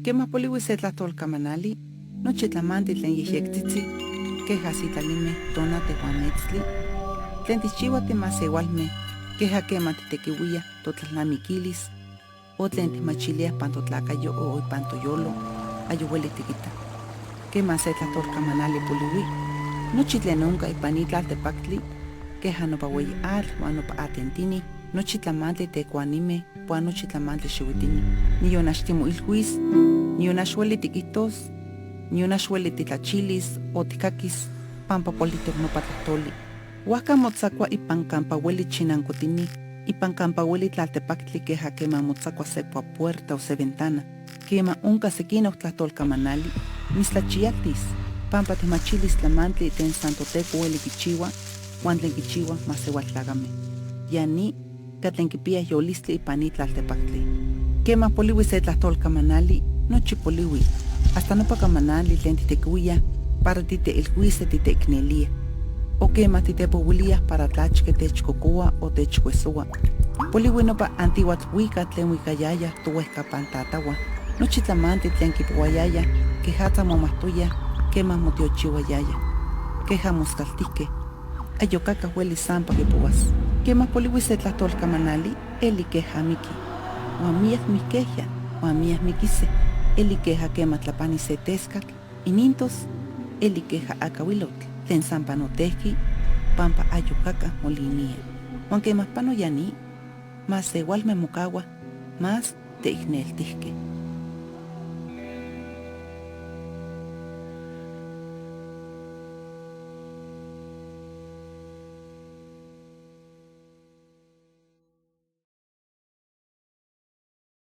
Quema poliwi se tlahtolkamanali, nochi tlamanti tlen yehyektitzi, queja sitlalime tona tehuametztli, tlen tichiua timasewalme, queja quema titequiuia totlalnamiquilis, o tlen timachilia pan totlakayo o ipan toyolo, ayueli tiquita. Quema se tlahtolkamanali poliwi, nochi tlen onka ipan itlaltepaktli, queja nopa ueyi atl uan nopa atentini, nochi tlamantli tekuanime, puan nochi tlamantli xiuitini, nion axtimoilhuis, nion axueli tiquitos, nion axueli titlachilis o tikakis, pampa politok nopa tlahtoli. Huajka motzakua ipan kampa ueli chinankotini, ipan kampa ueli tlaltepaktli queja quema motzakua se puerta o se ventana, quema onka sekinok tlahtolkamanali, mislachialtis, pampa timachilis tlamantli ten santoteco ueli kichiua, uan tlen kichiua masewaltlakame. Yani katlen kipia yolistli ipan itlaltepaktli. Quema poliwi se tlahtolkamanali, nochi poliwi, hasta nopa kamanali tlen titequiuia para titeilhuise titeiknelia. O quema titepouilia para tlachque techcocoa o techcuesoa. Poliwi nopa antiuatl tlen huicayaya touehcapan tataua, nochi tlamanti tlen kipouayaya, quehatza momahtoya, quema motiochiuayaya. Queja moscaltihque, ayocacah ueli sampa kipouas. Quema poliwi se tlahtolkamanali, eli queja miki. Uan miak miquehya, uan miak miquise, eli queja quema tlapani se tescatl, inintos, eli queja acauilotl, tlen sampa notehki, pampa ayocacah molinia. Uan quema pano yani, mas sewalme mocaua, mas teicneltihque.